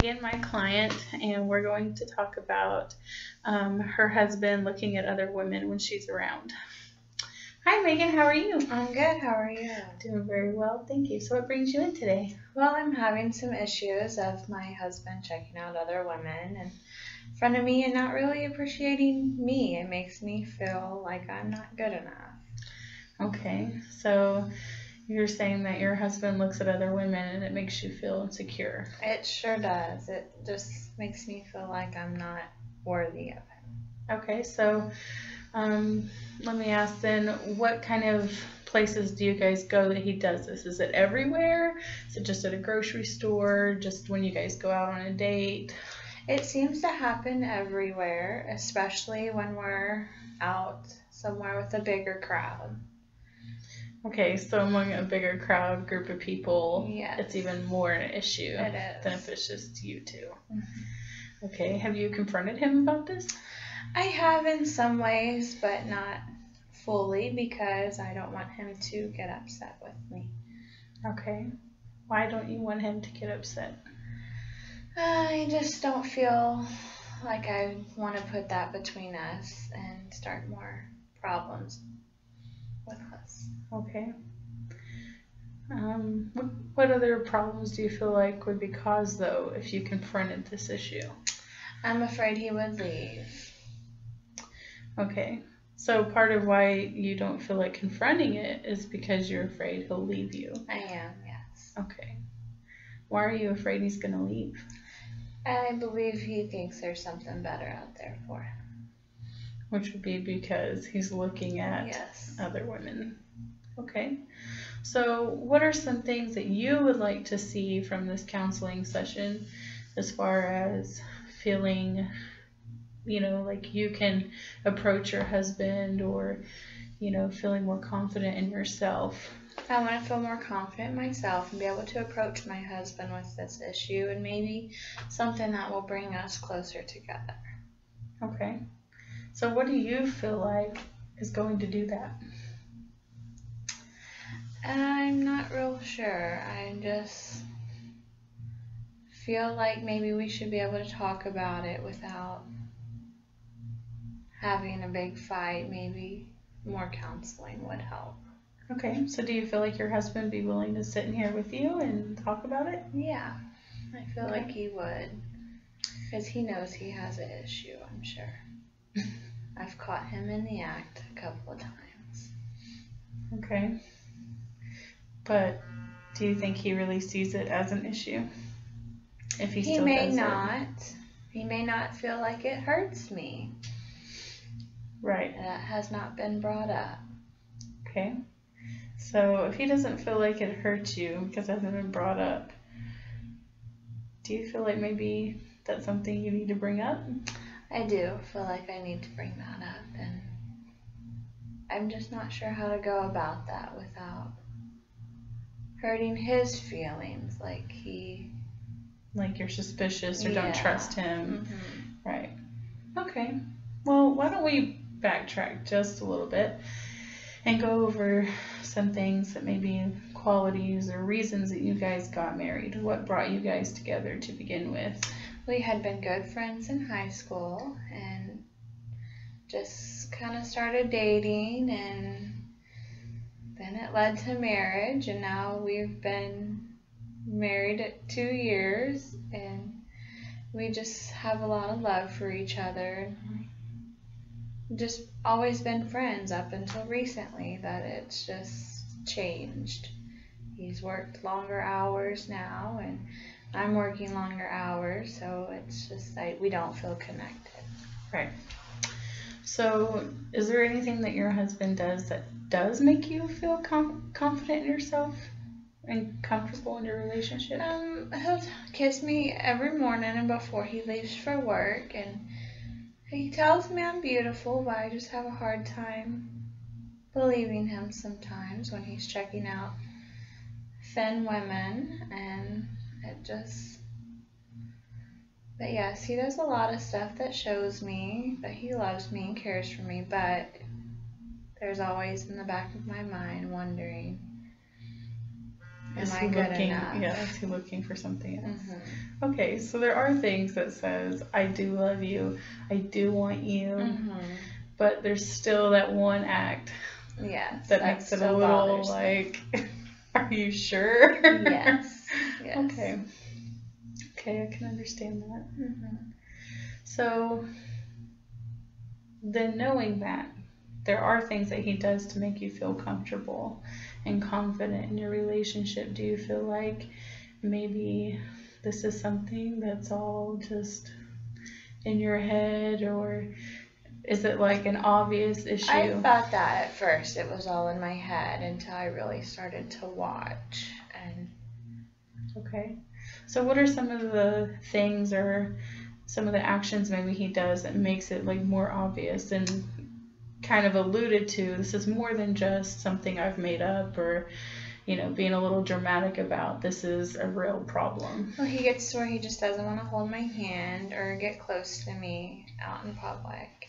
And my client, and we're going to talk about her husband looking at other women when she's around. Hi, Megan. How are you? I'm good. How are you? Doing very well, thank you. So what brings you in today? Well, I'm having some issues of my husband checking out other women in front of me and not really appreciating me. It makes me feel like I'm not good enough. Okay, so you're saying that your husband looks at other women and it makes you feel insecure. It sure does. It just makes me feel like I'm not worthy of him. Okay, so let me ask then, what kind of places do you guys go that he does this? Is it everywhere? Is it just at a grocery store? Just when you guys go out on a date? It seems to happen everywhere, especially when we're out somewhere with a bigger crowd. Okay, so among a bigger crowd, group of people, Yes. It's even more an issue It is. than if it's just you two. Mm-hmm. Okay, have you confronted him about this? I have in some ways, but not fully because I don't want him to get upset with me. Okay, why don't you want him to get upset? I just don't feel like I want to put that between us and start more problems with us. Okay. What other problems do you feel like would be caused, though, if you confronted this issue? I'm afraid he would leave. Okay. So part of why you don't feel like confronting it is because you're afraid he'll leave you. I am, yes. Okay. Why are you afraid he's going to leave? I believe he thinks there's something better out there for him. Which would be because he's looking at Yes. other women. Okay. So what are some things that you would like to see from this counseling session as far as feeling, like you can approach your husband or, feeling more confident in yourself? I want to feel more confident in myself and be able to approach my husband with this issue and maybe something that will bring us closer together. Okay. So what do you feel like is going to do that? I'm not real sure. I just feel like maybe we should be able to talk about it without having a big fight. Maybe more counseling would help. Okay, so do you feel like your husband would be willing to sit in here with you and talk about it? Yeah, I feel like he would, because he knows he has an issue, I'm sure. I've caught him in the act a couple of times. Okay. But do you think he really sees it as an issue? If he still may does not. He may not feel like it hurts me. Right. That has not been brought up. Okay. So if he doesn't feel like it hurts you because it hasn't been brought up, do you feel like maybe that's something you need to bring up? I do feel like I need to bring that up, and I'm just not sure how to go about that without hurting his feelings, like you're suspicious or don't trust him. Mm-hmm. Right. Okay. Well, why don't we backtrack just a little bit and go over some things that maybe qualities or reasons that you guys got married. What brought you guys together to begin with? We had been good friends in high school and just kind of started dating, and then it led to marriage, and now we've been married at 2 years, and we just have a lot of love for each other. Just always been friends up until recently that it's just changed. He's worked longer hours now, and I'm working longer hours, so it's just like we don't feel connected. Right. So is there anything that your husband does that does make you feel confident in yourself and comfortable in your relationship? He'll kiss me every morning and before he leaves for work, and he tells me I'm beautiful, but I just have a hard time believing him sometimes when he's checking out thin women, and but yes, he does a lot of stuff that shows me that he loves me and cares for me, but there's always in the back of my mind wondering Am I good looking, enough? yeah, is he looking for something else? Mm-hmm. Okay, so there are things that says, I do love you, I do want you, Mm-hmm. but there's still that one act Yes, that that makes it a still little bothers me. like, are you sure? Yes. Yes. Okay. Okay, I can understand that. Mm-hmm. So then knowing that there are things that he does to make you feel comfortable and confident in your relationship, do you feel like maybe this is something that's all just in your head, or is it like an obvious issue? I thought that at first it was all in my head until I really started to watch. And Okay. So what are some of the things or some of the actions maybe he does that makes it like more obvious and kind of alluded to this is more than just something I've made up, or being a little dramatic about, this is a real problem? well, he gets to where he just doesn't want to hold my hand or get close to me out in public.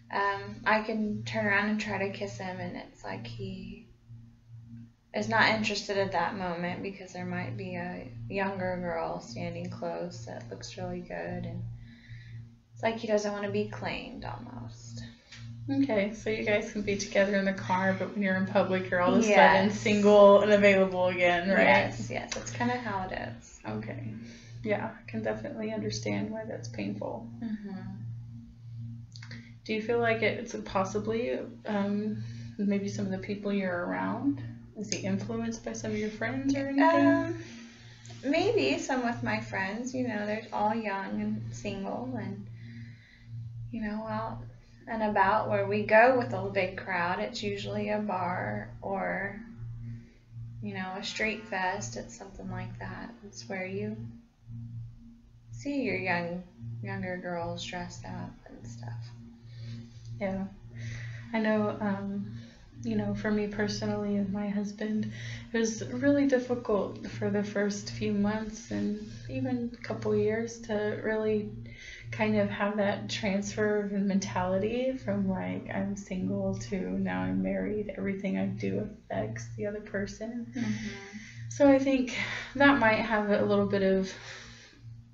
And I can turn around and try to kiss him, and it's like he is not interested at that moment because there might be a younger girl standing close that looks really good, and it's like he doesn't want to be claimed almost. Okay, so you guys can be together in the car, but when you're in public, you're all of a sudden Yes. single and available again, right? Yes, that's kind of how it is. Okay. Yeah, I can definitely understand why that's painful. Mm-hmm. Do you feel like it's possibly maybe some of the people you're around? Is he influenced by some of your friends or anything? Maybe some with my friends. They're all young and single, and out and about where we go with a big crowd. It's usually a bar or a street fest. It's something like that. It's where you see your younger girls dressed up and stuff. Yeah. I know, for me personally and my husband, it was really difficult for the first few months and even a couple years to really kind of have that transfer of mentality from like I'm single to now I'm married. Everything I do affects the other person. Mm-hmm. So I think that might have a little bit of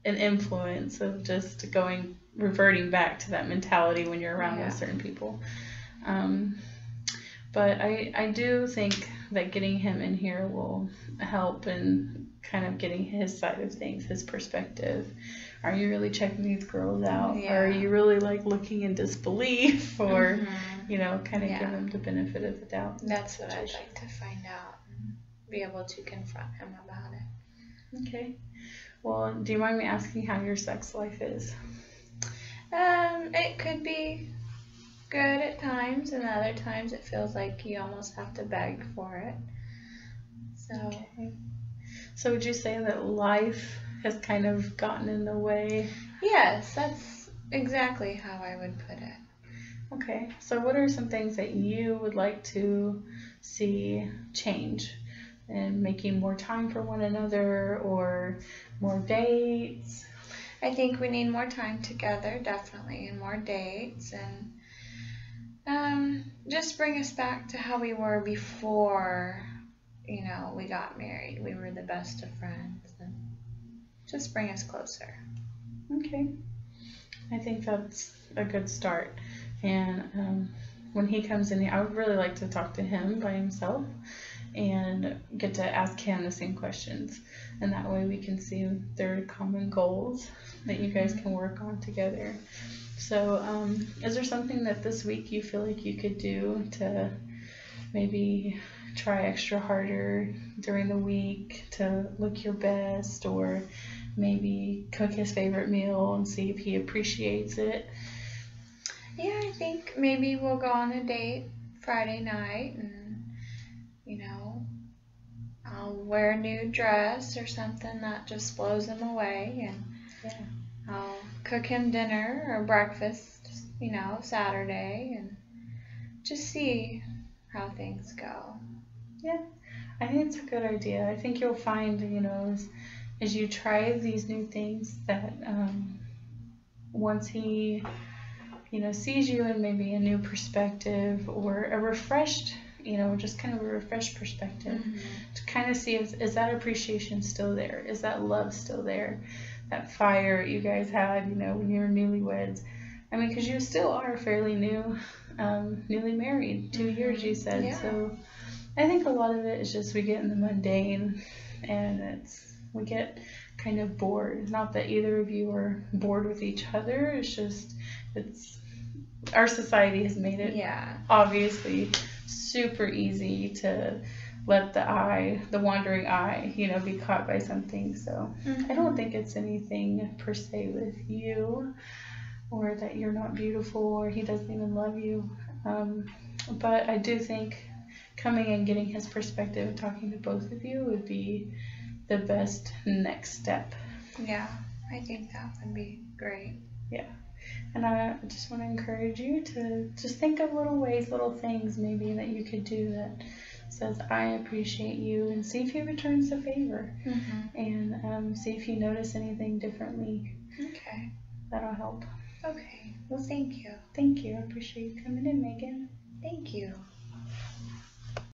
an influence of just reverting back to that mentality when you're around with certain people. But I do think that getting him in here will help in kind of getting his side of things, his perspective. Are you really checking these girls out? Yeah. Or are you really like looking in disbelief? Or, Mm-hmm. kind of give him the benefit of the doubt. That's what I'd like to find out and be able to confront him about it. Okay. Well, do you mind me asking how your sex life is? It could be good at times, and other times it feels like you almost have to beg for it. So. Okay. So would you say that life has kind of gotten in the way? Yes, that's exactly how I would put it. Okay. So what are some things that you would like to see change in making more time for one another or more dates? I think we need more time together, definitely, and more dates, and just bring us back to how we were before, we got married. We were the best of friends, and just bring us closer. Okay. I think that's a good start. And when he comes in, I would really like to talk to him by himself and get to ask him the same questions. And that way we can see their common goals that you guys can work on together. So is there something that this week you feel like you could do to maybe try extra harder during the week to look your best, or maybe cook his favorite meal and see if he appreciates it? Yeah, I think maybe we'll go on a date Friday night, and I'll wear a new dress or something that just blows him away, and I'll cook him dinner or breakfast, Saturday, and just see how things go. Yeah, I think it's a good idea. I think you'll find, as you try these new things that once he, sees you in maybe a new perspective or a refreshed just kind of a refreshed perspective Mm-hmm. to kind of see is that appreciation still there? Is that love still there? That fire you guys had, when you were newlyweds. I mean, because you still are fairly new, newly married, 2 years you said. Yeah. So I think a lot of it is just we get in the mundane and we get kind of bored. Not that either of you are bored with each other. It's just our society has made it obviously super easy to let the wandering eye, be caught by something. So I don't think it's anything per se with you or that you're not beautiful or he doesn't even love you. But I do think coming and getting his perspective and talking to both of you would be the best next step. Yeah, I think that would be great. Yeah. And I just want to encourage you to just think of little ways, little things maybe that you could do that says, I appreciate you, and see if he returns the favor. And see if you notice anything differently. Okay. That'll help. Okay. Well, thank you. Thank you. I appreciate you coming in, Megan. Thank you.